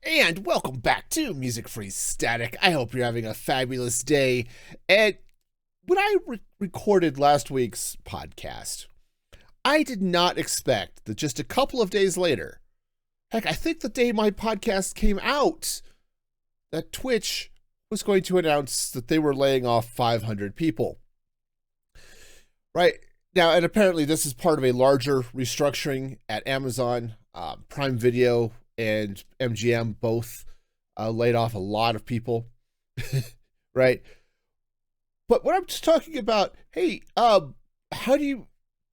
And welcome back to Music Free Static. I hope you're having a fabulous day. And when I recorded last week's podcast, I did not expect that just a couple of days later, heck, I think the day my podcast came out, that Twitch was going to announce that they were laying off 500 people. Right now, and apparently this is part of a larger restructuring at Amazon. Prime Video and MGM both laid off a lot of people, right? But what I'm just talking about, hey, how do you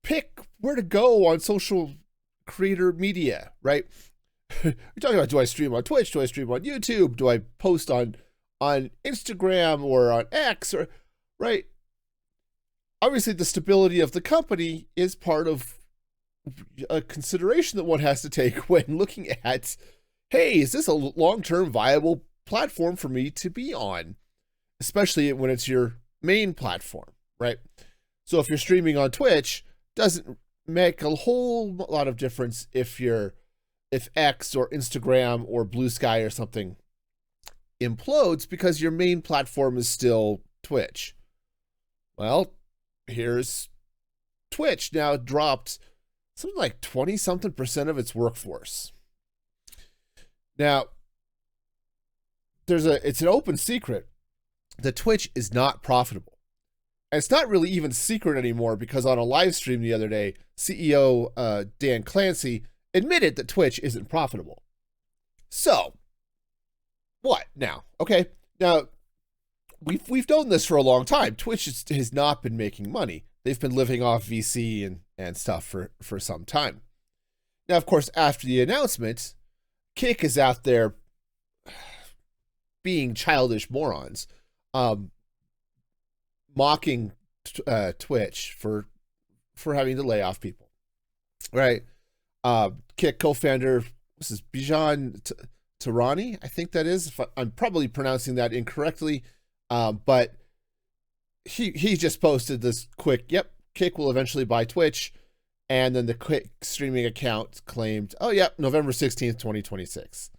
pick where to go on social creator media, right? You're talking about, do I stream on Twitch? Do I stream on YouTube? Do I post on Instagram or on X? Or right? Obviously, the stability of the company is part of a consideration that one has to take when looking at, hey, is this a long-term viable platform for me to be on? Especially when it's your main platform, right? So if you're streaming on Twitch, doesn't make a whole lot of difference if X or Instagram or Blue Sky or something implodes, because your main platform is still Twitch. Well, here's Twitch now dropped something like 20-something% of its workforce. Now, it's an open secret that Twitch is not profitable. And it's not really even a secret anymore, because on a live stream the other day, CEO Dan Clancy admitted that Twitch isn't profitable. So, what now? Okay, now, we've known this for a long time. Twitch has not been making money. They've been living off VC and stuff for some time. Now, of course, after the announcement, Kick is out there being childish morons, mocking Twitch for having to lay off people, right? Kick co-founder, this is Bijan Tarani, I think that is. I'm probably pronouncing that incorrectly, but he just posted this quick, yep, Kick will eventually buy Twitch. And then the quick streaming account claimed, oh, yep, November 16th, 2026.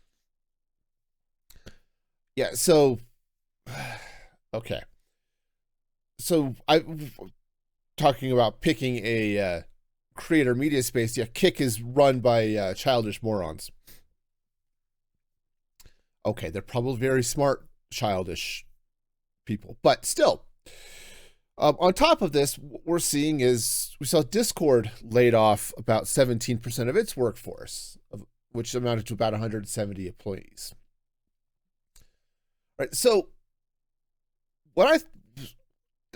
Yeah, so, okay. So I'm talking about picking a creator media space. Yeah, Kick is run by childish morons. Okay, they're probably very smart, childish people, but still. On top of this, what we're seeing is we saw Discord laid off about 17% of its workforce, which amounted to about 170 employees. Right. So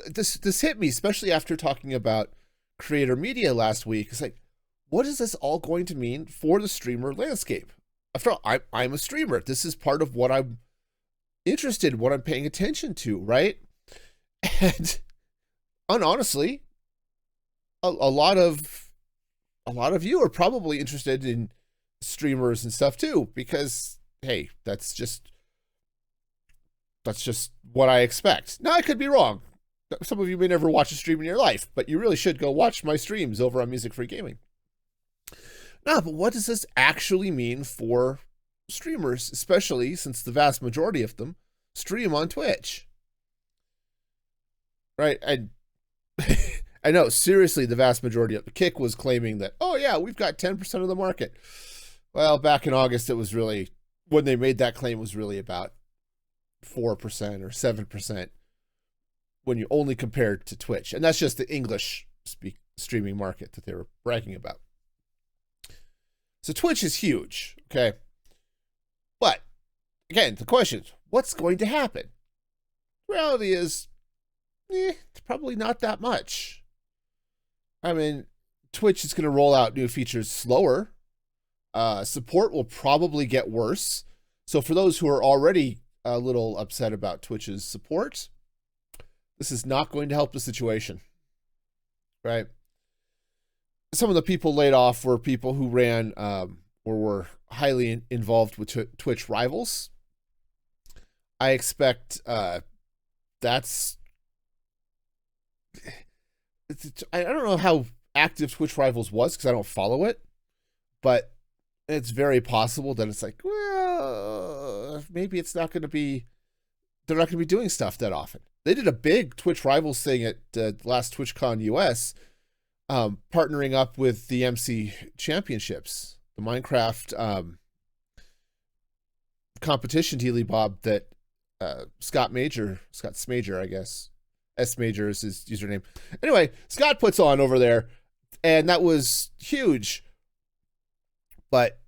this hit me, especially after talking about creator media last week. It's like, what is this all going to mean for the streamer landscape? After all, I'm a streamer. This is part of what I'm interested in, what I'm paying attention to, right? And honestly, a lot of you are probably interested in streamers and stuff too, because hey, that's just what I expect. Now, I could be wrong. Some of you may never watch a stream in your life, but you really should go watch my streams over on Music Free Gaming. Now, but what does this actually mean for streamers, especially since the vast majority of them stream on Twitch? Right? And I know, seriously, the vast majority of the Kick was claiming that, oh yeah, we've got 10% of the market. Well, back in August, it was really, when they made that claim, it was really about 4% or 7% when you only compared to Twitch. And that's just the English streaming market that they were bragging about. So Twitch is huge, okay? But, again, the question is, what's going to happen? The reality is, it's probably not that much. I mean, Twitch is going to roll out new features slower. Support will probably get worse. So for those who are already a little upset about Twitch's support, this is not going to help the situation, right? Some of the people laid off were people who ran or were highly involved with Twitch rivals. I expect that's... I don't know how active Twitch Rivals was, because I don't follow it, but it's very possible that it's like, well, maybe it's not going to be, they're not going to be doing stuff that often. They did a big Twitch Rivals thing at the last TwitchCon US, partnering up with the MC Championships, the Minecraft competition dealy bob that Scott Smager, I guess. S Major is his username. Anyway, Scott puts on over there, and that was huge. But,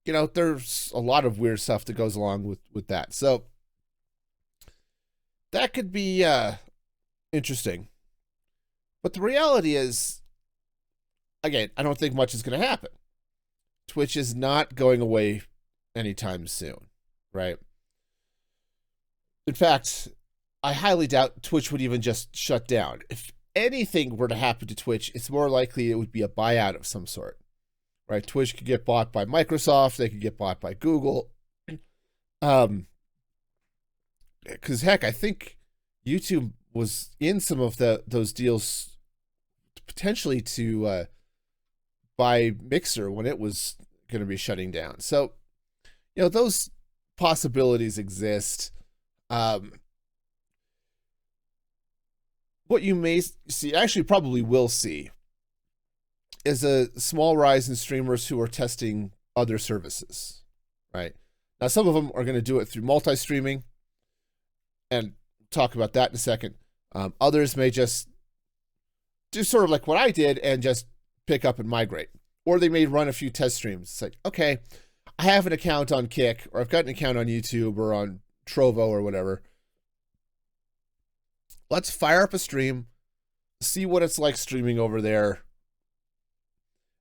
you know, there's a lot of weird stuff that goes along with that. So that could be interesting. But the reality is, again, I don't think much is going to happen. Twitch is not going away anytime soon, right? In fact, I highly doubt Twitch would even just shut down. If anything were to happen to Twitch, it's more likely it would be a buyout of some sort, right? Twitch could get bought by Microsoft. They could get bought by Google. Because heck, I think YouTube was in some of those deals potentially to buy Mixer when it was going to be shutting down. So, you know, those possibilities exist. What you may see, actually probably will see, is a small rise in streamers who are testing other services, right? Now, some of them are going to do it through multi-streaming, and talk about that in a second. Others may just do sort of like what I did and just pick up and migrate. Or they may run a few test streams. It's like, okay, I have an account on Kick, or I've got an account on YouTube or on Trovo or whatever. Let's fire up a stream, see what it's like streaming over there.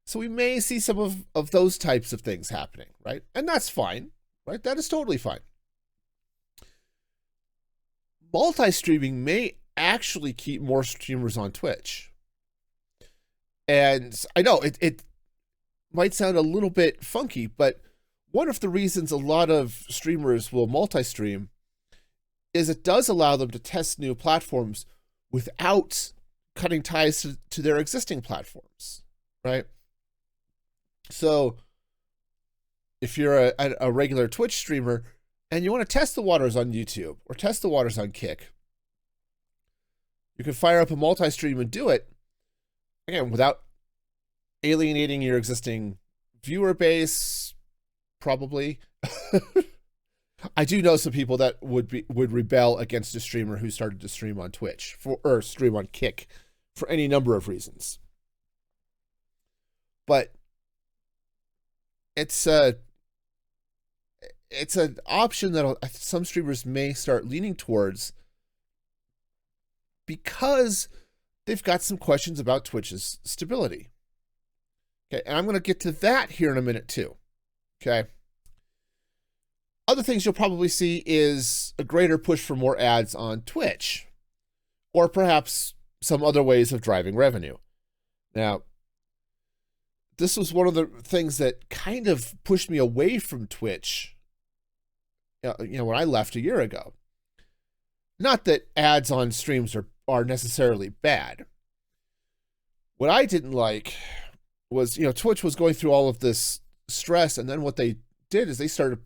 So we may see some of those types of things happening, right? And that's fine, right? That is totally fine. Multi-streaming may actually keep more streamers on Twitch. And I know it might sound a little bit funky, but one of the reasons a lot of streamers will multi-stream is it does allow them to test new platforms without cutting ties to their existing platforms, right? So if you're a regular Twitch streamer and you want to test the waters on YouTube or test the waters on Kick, you can fire up a multi-stream and do it, again, without alienating your existing viewer base, probably. I do know some people that would rebel against a streamer who started to stream on Twitch or stream on Kick for any number of reasons. But it's an option that some streamers may start leaning towards because they've got some questions about Twitch's stability. Okay, and I'm going to get to that here in a minute too. Okay. Other things you'll probably see is a greater push for more ads on Twitch, or perhaps some other ways of driving revenue. Now, this was one of the things that kind of pushed me away from Twitch, when I left a year ago. Not that ads on streams are necessarily bad. What I didn't like was, Twitch was going through all of this stress, and then what they did is they started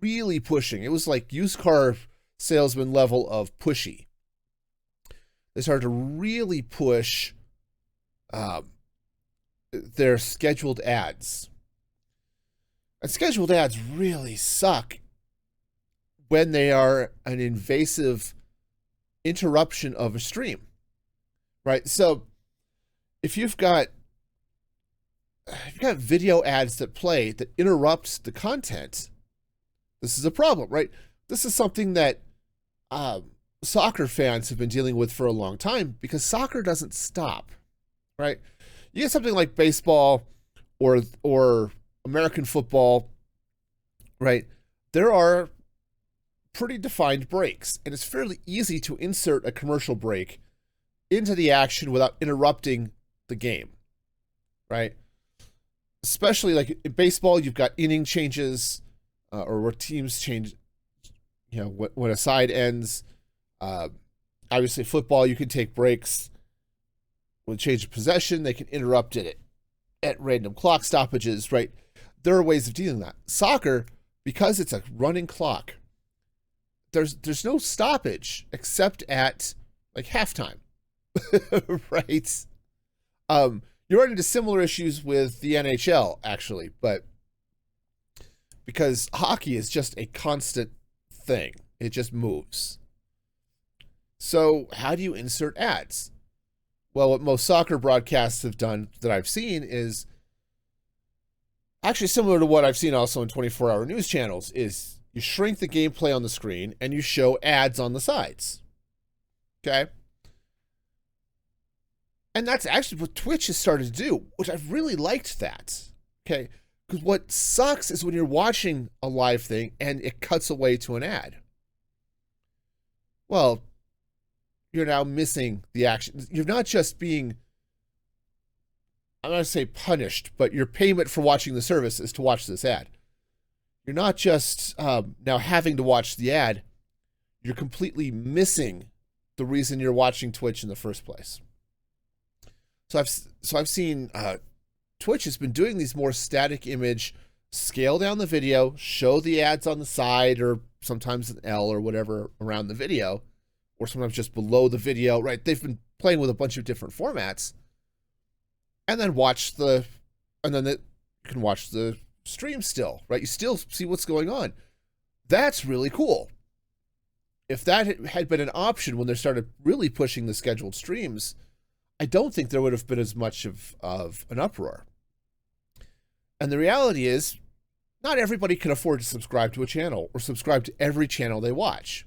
really pushing. It was like used car salesman level of pushy. They started to really push their scheduled ads. And scheduled ads really suck when they are an invasive interruption of a stream, right? So if you've got video ads that play that interrupt the content, this is a problem, right? This is something that soccer fans have been dealing with for a long time because soccer doesn't stop, right? You get something like baseball or American football, right? There are pretty defined breaks, and it's fairly easy to insert a commercial break into the action without interrupting the game, right? Especially like in baseball, you've got inning changes, or where teams change, when a side ends. Obviously, football, you can take breaks. With change of possession, they can interrupt it at random clock stoppages, right? There are ways of dealing with that. Soccer, because it's a running clock, there's no stoppage except at like halftime, right? You run into similar issues with the NHL actually, but because hockey is just a constant thing, it just moves. So how do you insert ads? Well, what most soccer broadcasts have done that I've seen is actually similar to what I've seen also in 24-hour news channels is you shrink the gameplay on the screen and you show ads on the sides. Okay? And that's actually what Twitch has started to do, which I've really liked that. Okay? Because what sucks is when you're watching a live thing and it cuts away to an ad. Well, you're now missing the action. You're not just being, I'm not going to say punished, but your payment for watching the service is to watch this ad. You're not just now having to watch the ad. You're completely missing the reason you're watching Twitch in the first place. So I've seen Twitch has been doing these more static image, scale down the video, show the ads on the side, or sometimes an L or whatever around the video, or sometimes just below the video, right? They've been playing with a bunch of different formats, and then you can watch the stream still, right? You still see what's going on. That's really cool. If that had been an option when they started really pushing the scheduled streams, I don't think there would have been as much of an uproar. And the reality is, not everybody can afford to subscribe to a channel or subscribe to every channel they watch.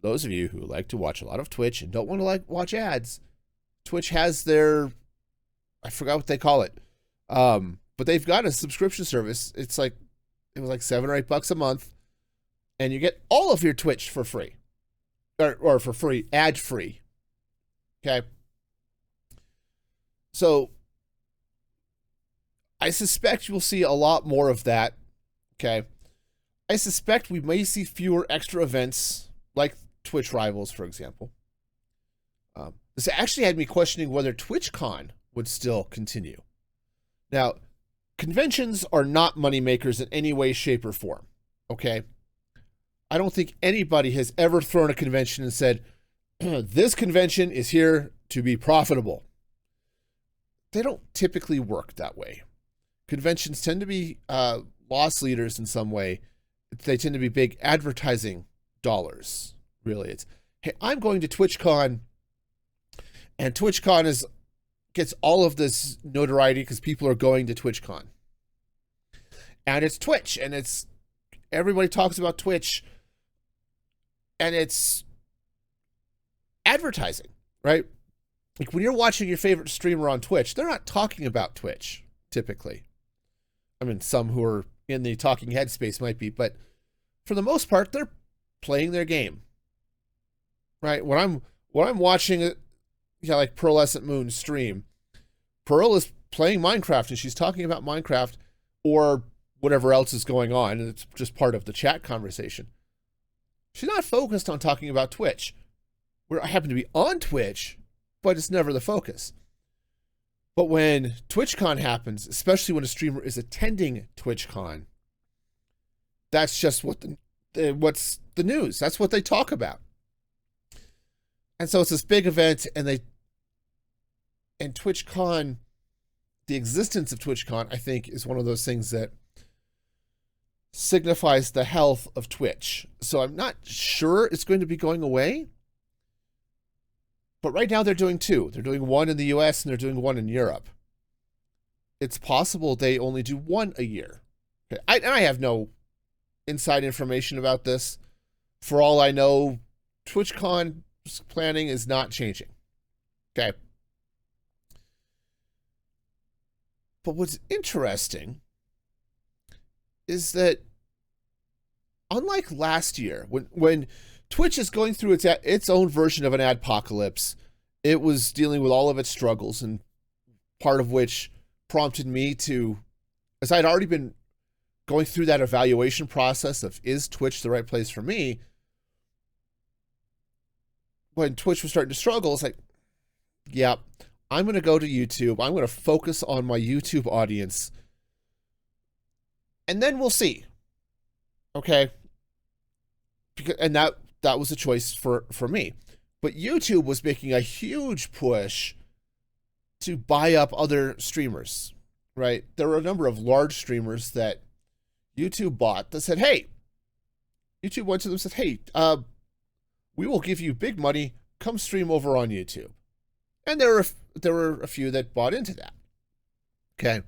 Those of you who like to watch a lot of Twitch and don't want to watch ads, Twitch has their, I forgot what they call it, but they've got a subscription service. It was like $7 or $8 a month, and you get all of your Twitch for free, or for free, ad free. Okay. So I suspect you'll see a lot more of that. Okay. I suspect we may see fewer extra events like Twitch Rivals, for example. This actually had me questioning whether TwitchCon would still continue. Now, conventions are not moneymakers in any way, shape, or form. Okay. I don't think anybody has ever thrown a convention and said, this convention is here to be profitable. They don't typically work that way. Conventions tend to be loss leaders in some way. They tend to be big advertising dollars. Really, it's, hey, I'm going to TwitchCon, and TwitchCon gets all of this notoriety because people are going to TwitchCon. And it's Twitch, and everybody talks about Twitch, and it's advertising, right? Like when you're watching your favorite streamer on Twitch, they're not talking about Twitch typically. I mean, some who are in the talking head space might be, but for the most part, they're playing their game, right? When I'm watching it, like Pearlescent Moon stream, Pearl is playing Minecraft and she's talking about Minecraft or whatever else is going on, and it's just part of the chat conversation. She's not focused on talking about Twitch. I happen to be on Twitch, but it's never the focus. But when TwitchCon happens, especially when a streamer is attending TwitchCon, that's just what's the news. That's what they talk about. And so it's this big event, and TwitchCon, the existence of TwitchCon, I think, is one of those things that signifies the health of Twitch. So I'm not sure it's going to be going away. But right now they're doing two. They're doing one in the US and they're doing one in Europe. It's possible they only do one a year. Okay. I have no inside information about this. For all I know, TwitchCon planning is not changing. Okay. But what's interesting is that unlike last year, when Twitch is going through its own version of an adpocalypse, it was dealing with all of its struggles, and part of which prompted me to, as I'd already been going through that evaluation process of, is Twitch the right place for me? When Twitch was starting to struggle, it's like, yeah, I'm going to go to YouTube. I'm going to focus on my YouTube audience. And then we'll see. Okay? And that was a choice for me. But YouTube was making a huge push to buy up other streamers, right? There were a number of large streamers that YouTube bought that said, hey, YouTube went to them and said, hey, we will give you big money. Come stream over on YouTube. And there were a few that bought into that. Okay.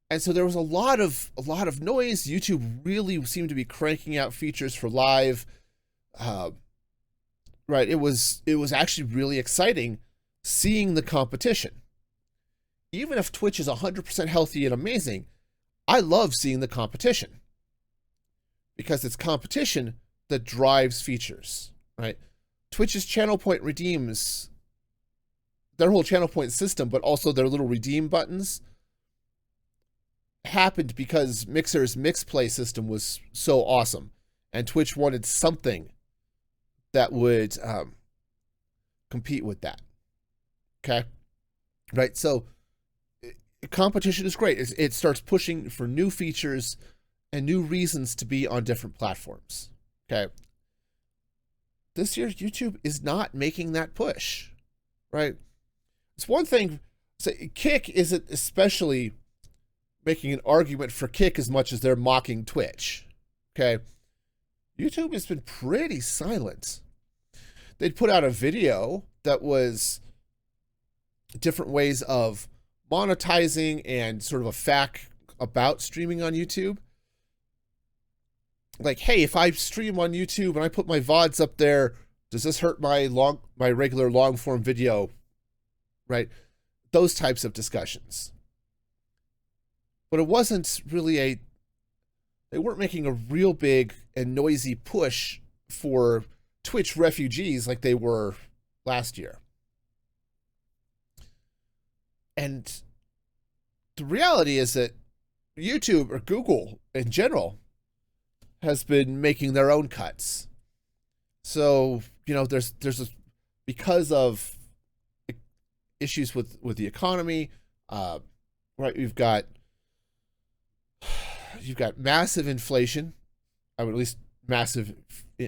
And so there was a lot of noise. YouTube really seemed to be cranking out features for live. Right. It was actually really exciting seeing the competition. Even if Twitch is 100% healthy and amazing, I love seeing the competition because it's competition that drives features, right? Twitch's channel point redeems their whole channel point system, but also their little redeem buttons happened because Mixer's mix play system was so awesome, and Twitch wanted something that would compete with that. Okay, right? So competition is great. It starts pushing for new features and new reasons to be on different platforms. Okay, this year YouTube is not making that push, right? It's one thing. So Kick isn't especially making an argument for Kick as much as they're mocking Twitch. Okay, YouTube has been pretty silent. They'd put out a video that was different ways of monetizing and sort of a fact about streaming on YouTube. Like, hey, if I stream on YouTube and I put my VODs up there, does this hurt my regular long form video? Right? Those types of discussions. But it wasn't really they weren't making a real big and noisy push for Twitch refugees like they were last year. And the reality is that YouTube or Google in general has been making their own cuts. So, because of issues with the economy, right? You've got massive inflation. I would at least massive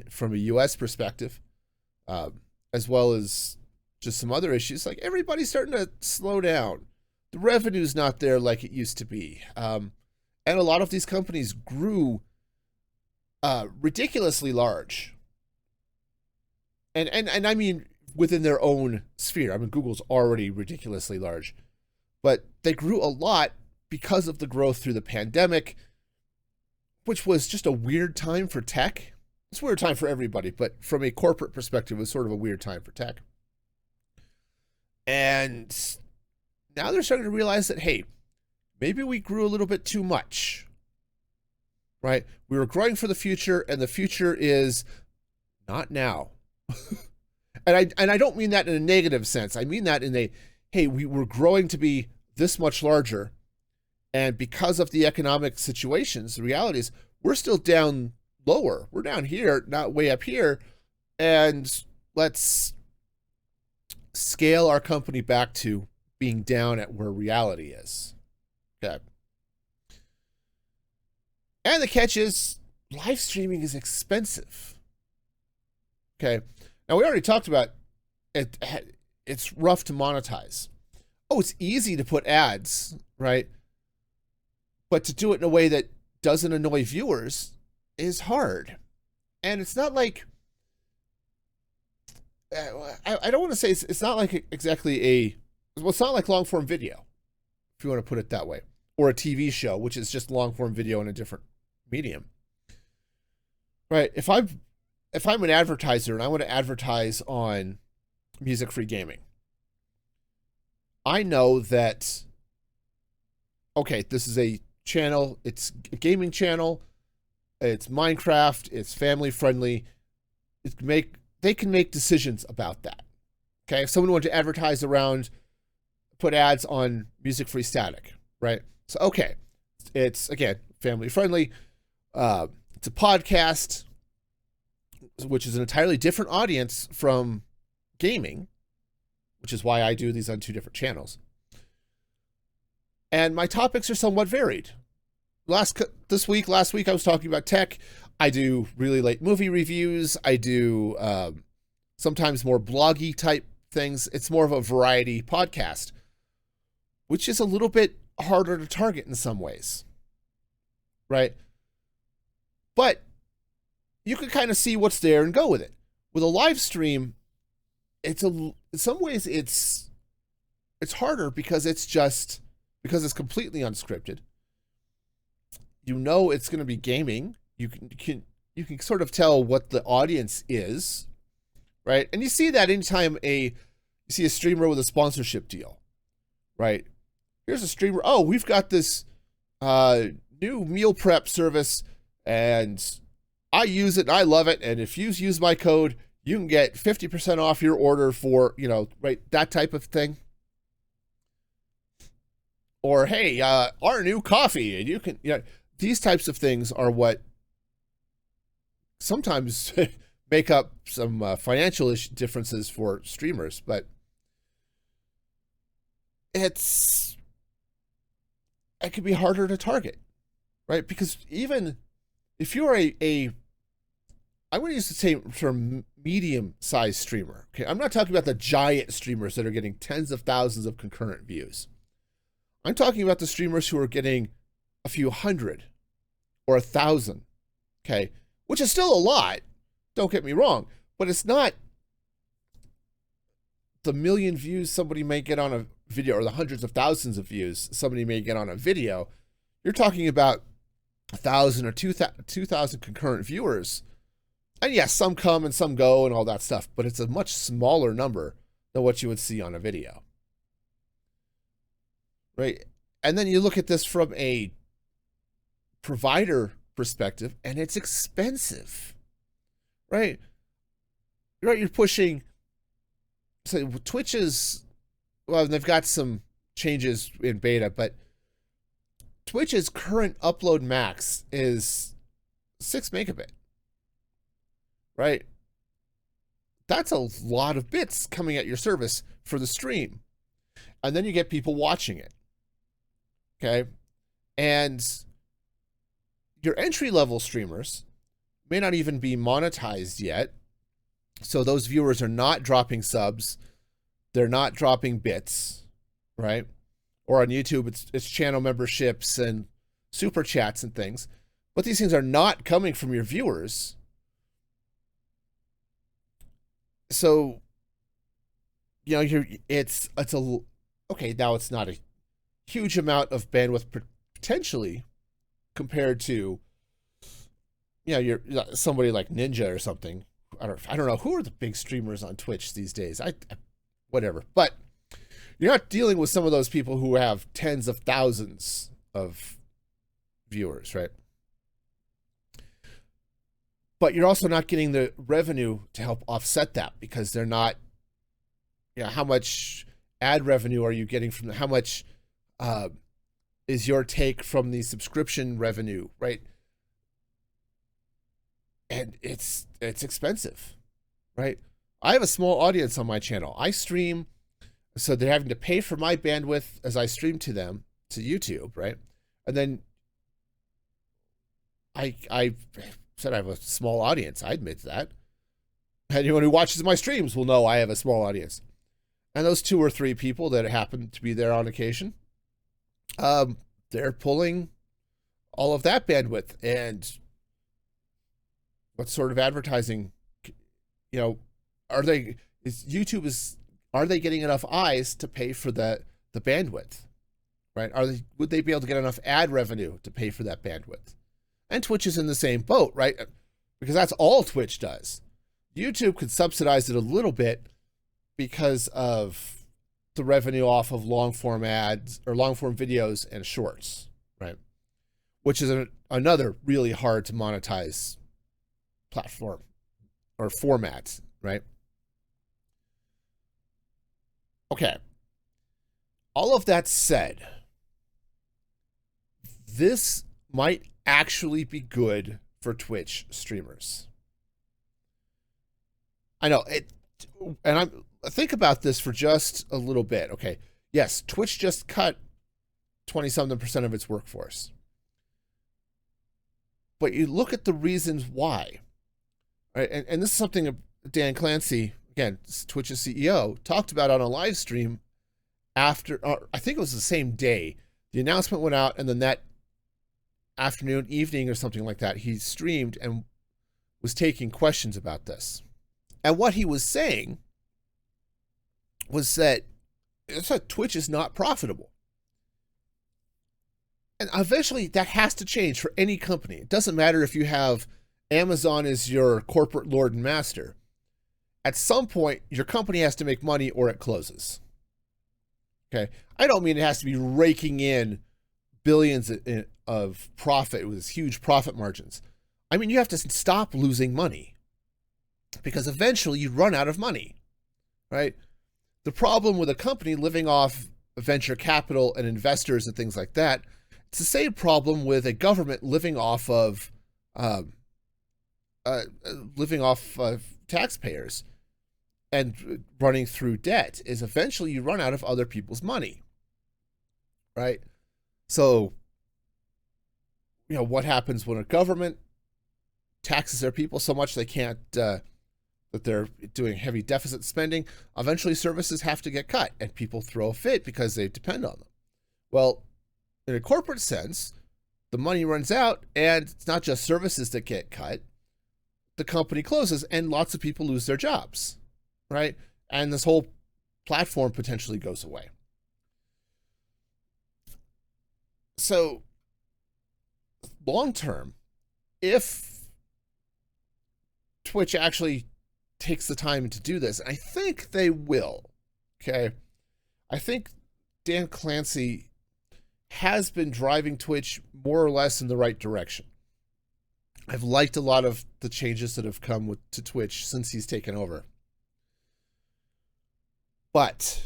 from a U.S. perspective, as well as just some other issues. Like everybody's starting to slow down. The revenue's not there like it used to be, and a lot of these companies grew ridiculously large. And I mean within their own sphere. I mean Google's already ridiculously large, but they grew a lot because of the growth through the pandemic, which was just a weird time for tech. It's a weird time for everybody, but from a corporate perspective, it was sort of a weird time for tech. And now they're starting to realize that, hey, maybe we grew a little bit too much, right? We were growing for the future, and the future is not now. And I don't mean that in a negative sense. I mean that in a, hey, we were growing to be this much larger, and because of the economic situations, the reality is we're still down lower. We're down here, not way up here, and let's scale our company back to being down at where reality is. Okay. And the catch is live streaming is expensive. Okay. Now, we already talked about it. It's rough to monetize. Oh, it's easy to put ads, right? But to do it in a way that doesn't annoy viewers is hard. And it's not like, I don't want to say it's not like exactly it's not like long form video, if you want to put it that way, or a TV show, which is just long form video in a different medium. Right? If I'm an advertiser and I want to advertise on Music Free Gaming, I know that, okay, this is a channel, it's a gaming channel, it's Minecraft, it's family friendly. They can make decisions about that. Okay, if someone wanted to advertise around, put ads on Music Free Static, right? So, okay, it's, again, family friendly. It's a podcast, which is an entirely different audience from gaming, which is why I do these on 2 different channels. And my topics are somewhat varied. Last week I was talking about tech. I do really late movie reviews. I do sometimes more bloggy type things. It's more of a variety podcast, which is a little bit harder to target in some ways, right? But you can kind of see what's there and go with it. With a live stream, in some ways it's harder because it's completely unscripted. You know it's going to be gaming. You can sort of tell what the audience is, right? And you see that anytime you see a streamer with a sponsorship deal, right? Here's a streamer. Oh, we've got this new meal prep service, and I use it and I love it. And if you use my code, you can get 50% off your order for, right, that type of thing. Or, hey, our new coffee, and you can, these types of things are what sometimes make up some financial differences for streamers, but it can be harder to target, right? Because even if you're I want to use the same term, medium-sized streamer. Okay, I'm not talking about the giant streamers that are getting tens of thousands of concurrent views. I'm talking about the streamers who are getting a few hundred or 1,000, okay, which is still a lot. Don't get me wrong, but it's not the million views somebody may get on a video or the hundreds of thousands of views somebody may get on a video. You're talking about 1,000 or 2,000 concurrent viewers. And yes, some come and some go and all that stuff, but it's a much smaller number than what you would see on a video. Right? And then you look at this from a provider perspective, and it's expensive. Right? You're pushing, so Twitch is, well, they've got some changes in beta, but Twitch's current upload max is 6 megabit. Right? That's a lot of bits coming at your service for the stream. And then you get people watching it. Okay? And your entry-level streamers may not even be monetized yet. So those viewers are not dropping subs. They're not dropping bits, right? Or on YouTube, it's channel memberships and super chats and things. But these things are not coming from your viewers. So, it's okay, now it's not a huge amount of bandwidth potentially compared to, you're somebody like Ninja or something. I don't know who are the big streamers on Twitch these days. Whatever. But you're not dealing with some of those people who have tens of thousands of viewers, right? But you're also not getting the revenue to help offset that because they're not, how much ad revenue are you getting from how much is your take from the subscription revenue, right? And it's expensive, right? I have a small audience on my channel. I stream, so they're having to pay for my bandwidth as I stream to them, to YouTube, right? And then I said I have a small audience. I admit that. Anyone who watches my streams will know I have a small audience. And those 2 or 3 people that happen to be there on occasion, they're pulling all of that bandwidth. And what sort of advertising, are they getting enough eyes to pay for the bandwidth, right? Would they be able to get enough ad revenue to pay for that bandwidth? And Twitch is in the same boat, right? Because that's all Twitch does. YouTube could subsidize it a little bit because of the revenue off of long form ads or long form videos and shorts, right? Which is another really hard to monetize platform or format, right? Okay. All of that said, this might actually be good for Twitch streamers. I know it, and think about this for just a little bit. Okay. Yes, Twitch just cut 20-something% of its workforce. But you look at the reasons why. Right? And this is something Dan Clancy, again, Twitch's CEO, talked about on a live stream after, I think it was the same day. The announcement went out, and then that afternoon, evening, or something like that, he streamed and was taking questions about this. And what he was saying was that Twitch is not profitable. And eventually that has to change for any company. It doesn't matter if you have Amazon as your corporate lord and master. At some point, your company has to make money or it closes. Okay. I don't mean it has to be raking in billions of profit with huge profit margins. I mean, you have to stop losing money because eventually you run out of money, right? The problem with a company living off venture capital and investors and things like that, it's the same problem with a government living off of taxpayers and running through debt. Is eventually you run out of other people's money, right? So, what happens when a government taxes their people so much they can't, that they're doing heavy deficit spending? Eventually services have to get cut and people throw a fit because they depend on them. Well, in a corporate sense, the money runs out and it's not just services that get cut. The company closes and lots of people lose their jobs, right? And this whole platform potentially goes away. So long term, if Twitch actually takes the time to do this, I think they will, okay? I think Dan Clancy has been driving Twitch more or less in the right direction. I've liked a lot of the changes that have come to Twitch since he's taken over. But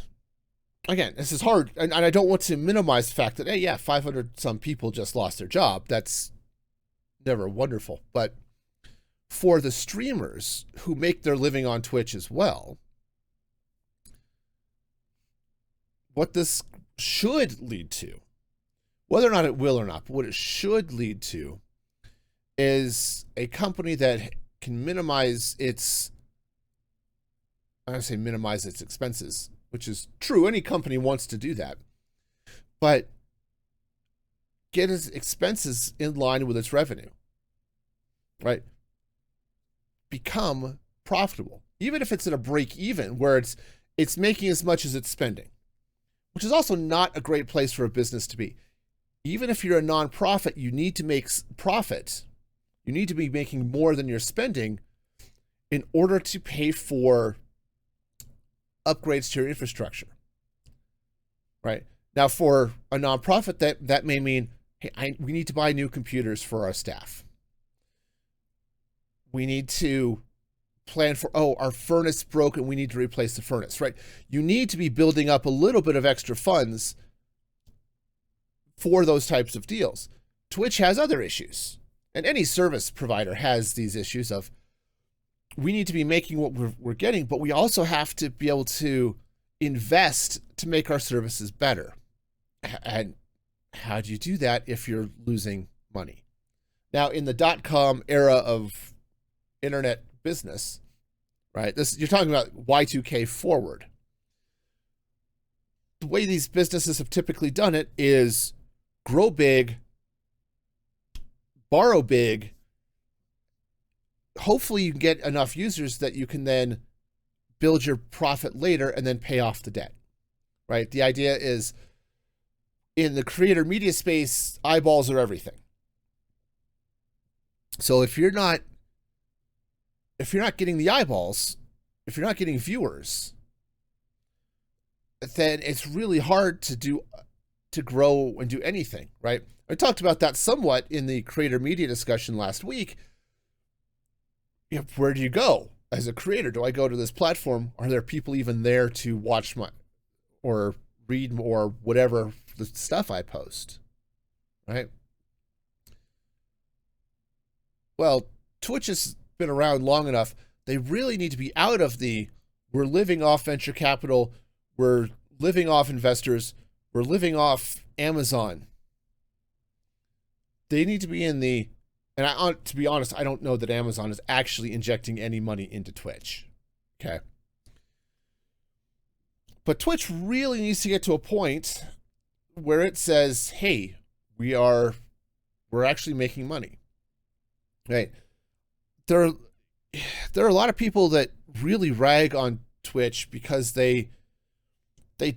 again, this is hard, and I don't want to minimize the fact that, hey, yeah, 500 some people just lost their job. That's never wonderful. But for the streamers who make their living on Twitch as well, what this should lead to, whether or not it will or not, but what it should lead to is a company that can minimize its, I don't say minimize its expenses, which is true. Any company wants to do that, but get its expenses in line with its revenue, right? Become profitable, even if it's at a break even where it's making as much as it's spending, which is also not a great place for a business to be. Even if you're a nonprofit, you need to make profit. You need to be making more than you're spending in order to pay for upgrades to your infrastructure, right? Now, for a nonprofit, that may mean, hey, we need to buy new computers for our staff. We need to plan for, our furnace broke and we need to replace the furnace, right? You need to be building up a little bit of extra funds for those types of deals. Twitch has other issues, and any service provider has these issues of, we need to be making what we're getting, but we also have to be able to invest to make our services better. And how do you do that if you're losing money? Now, in the .com era of internet business, right? You're talking about Y2K forward. The way these businesses have typically done it is grow big, borrow big. Hopefully you get enough users that you can then build your profit later and then pay off the debt, right? The idea is, in the creator media space, eyeballs are everything. So if you're not getting the eyeballs, if you're not getting viewers, then it's really hard to grow and do anything, right? I talked about that somewhat in the creator media discussion last week. Where do you go as a creator? Do I go to this platform? Are there people even there to watch or read or whatever the stuff I post, right? Well, Twitch has been around long enough. They really need to be out of the We're living off venture capital. We're living off investors. We're living off Amazon. They need to be in the, and to be honest, I don't know that Amazon is actually injecting any money into Twitch. Okay. But Twitch really needs to get to a point where it says, hey, we're actually making money. Right? There are a lot of people that really rag on Twitch because they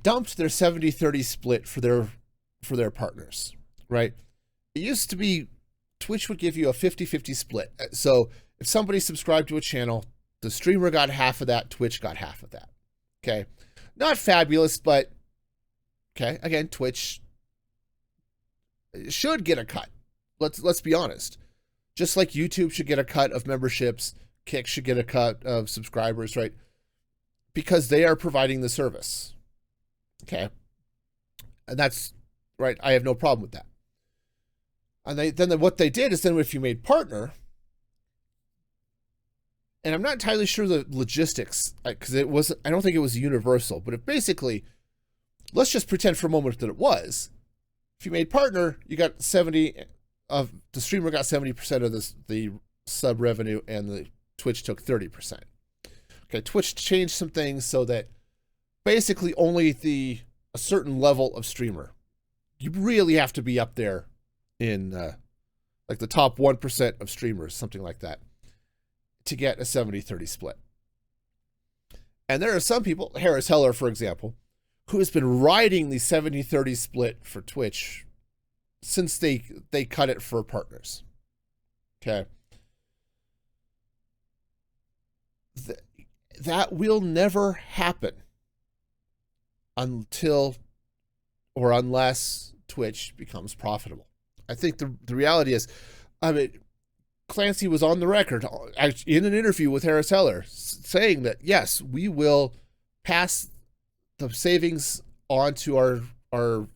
dumped their 70-30 split for their partners, right? It used to be Twitch would give you a 50-50 split. So if somebody subscribed to a channel, the streamer got half of that, Twitch got half of that. Okay. Not fabulous, but okay, again, Twitch should get a cut. Let's be honest. Just like YouTube should get a cut of memberships, Kick should get a cut of subscribers, right? Because they are providing the service. Okay. And that's right. I have no problem with that. And then what they did is then if you made partner, and I'm not entirely sure the logistics, because I don't think it was universal, but it basically, let's just pretend for a moment that it was. If you made partner, you got the streamer got 70% of the sub revenue, and the Twitch took 30%. Okay, Twitch changed some things so that basically only a certain level of streamer, you really have to be up there in like the top 1% of streamers, something like that, to get a 70-30 split. And there are some people, Harris Heller, for example, who has been riding the 70-30 split for Twitch since they cut it for partners. Okay. That will never happen until or unless Twitch becomes profitable. I think the reality is, I mean, Clancy was on the record in an interview with Harris Heller saying that, yes, we will pass the savings on to our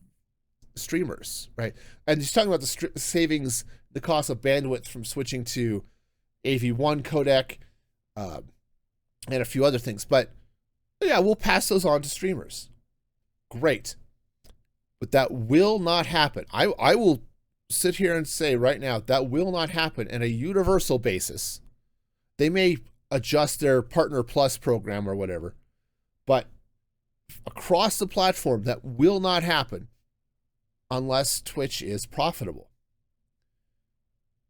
streamers, right? And he's talking about the savings, the cost of bandwidth from switching to AV1 codec and a few other things. But yeah, we'll pass those on to streamers. Great. But that will not happen. I will sit here and say right now that will not happen in a universal basis. They may adjust their Partner Plus program or whatever, but across the platform, that will not happen unless Twitch is profitable.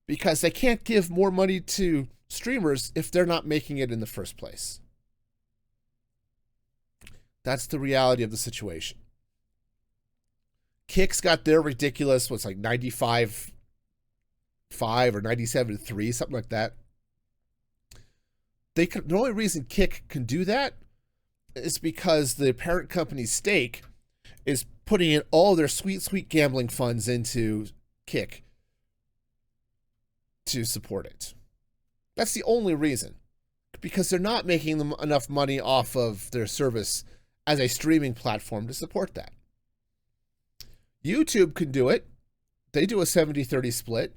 Because they can't give more money to streamers if they're not making it in the first place. That's the reality of the situation. Kick's got their ridiculous, what's like 95.5 or 97.3, something like that. The only reason Kick can do that is because the parent company's stake is putting in all their sweet gambling funds into Kick to support it. That's the only reason. Because they're not making them enough money off of their service as a streaming platform to support that. YouTube can do it. They do a 70-30 split,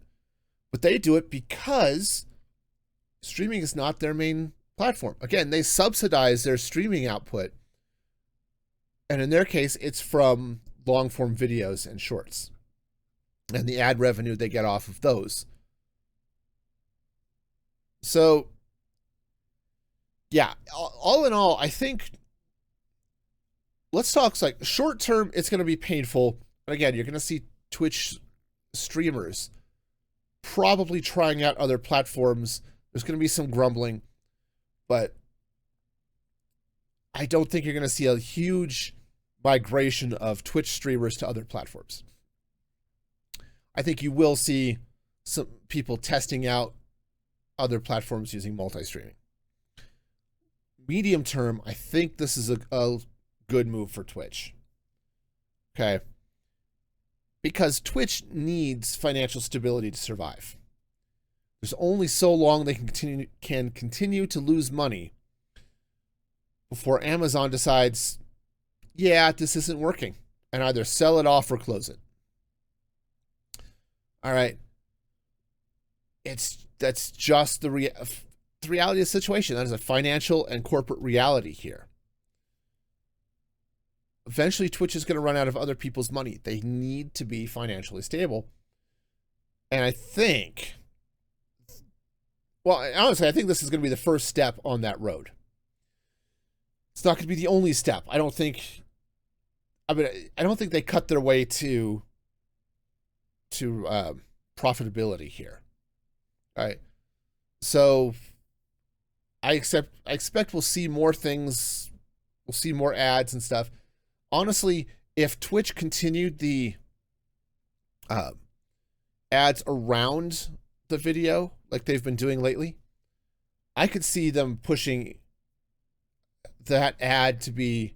but they do it because streaming is not their main platform. Again, they subsidize their streaming output, and in their case, it's from long-form videos and shorts, and the ad revenue they get off of those. So, yeah, all in all, I think, let's talk like short-term, it's going to be painful. But again, you're going to see Twitch streamers probably trying out other platforms. There's going to be some grumbling, but I don't think you're going to see a huge migration of Twitch streamers to other platforms. I think you will see some people testing out other platforms using multi-streaming. Medium term, I think this is a good move for Twitch. Okay. Because Twitch needs financial stability to survive. There's only so long they can continue to lose money before Amazon decides, yeah, this isn't working, and either sell it off or close it. All right. That's just the the reality of the situation. That is a financial and corporate reality here. Eventually, Twitch is going to run out of other people's money. They need to be financially stable. And I think, well, honestly, I think this is going to be the first step on that road. It's not going to be the only step. I don't think they cut their way to profitability here. All right. So I expect we'll see more things. We'll see more ads and stuff. Honestly, if Twitch continued the ads around the video like they've been doing lately, I could see them pushing that ad to be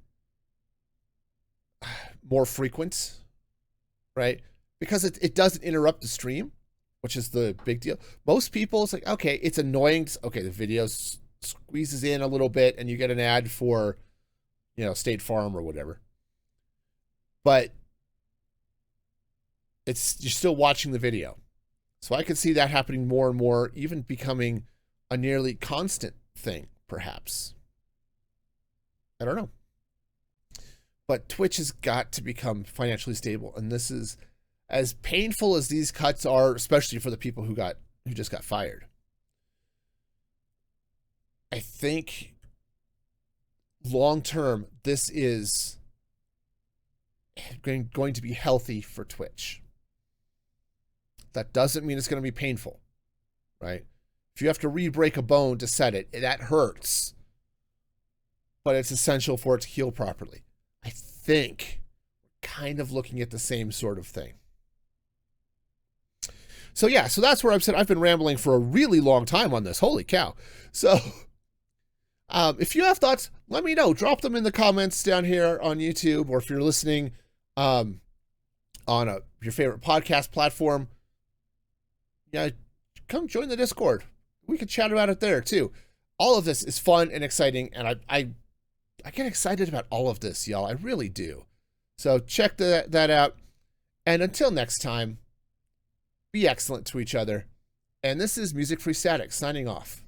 more frequent, right? Because it doesn't interrupt the stream, which is the big deal. Most people, it's like, okay, it's annoying. Okay, the video squeezes in a little bit and you get an ad for, State Farm or whatever. But you're still watching the video. So I could see that happening more and more, even becoming a nearly constant thing, perhaps. I don't know. But Twitch has got to become financially stable. And this is, as painful as these cuts are, especially for the people who just got fired, I think long term, this is going to be healthy for Twitch. That doesn't mean it's going to be painful, right? If you have to re-break a bone to set it, that hurts. But it's essential for it to heal properly. I think we're kind of looking at the same sort of thing. So yeah, so that's where I've been rambling for a really long time on this. Holy cow. So if you have thoughts, let me know. Drop them in the comments down here on YouTube, or if you're listening on your favorite podcast platform, yeah, come join the Discord. We can chat about it there too. All of this is fun and exciting, and I get excited about all of this, y'all. I really do. So check that out. And until next time, be excellent to each other. And this is Music Free Static signing off.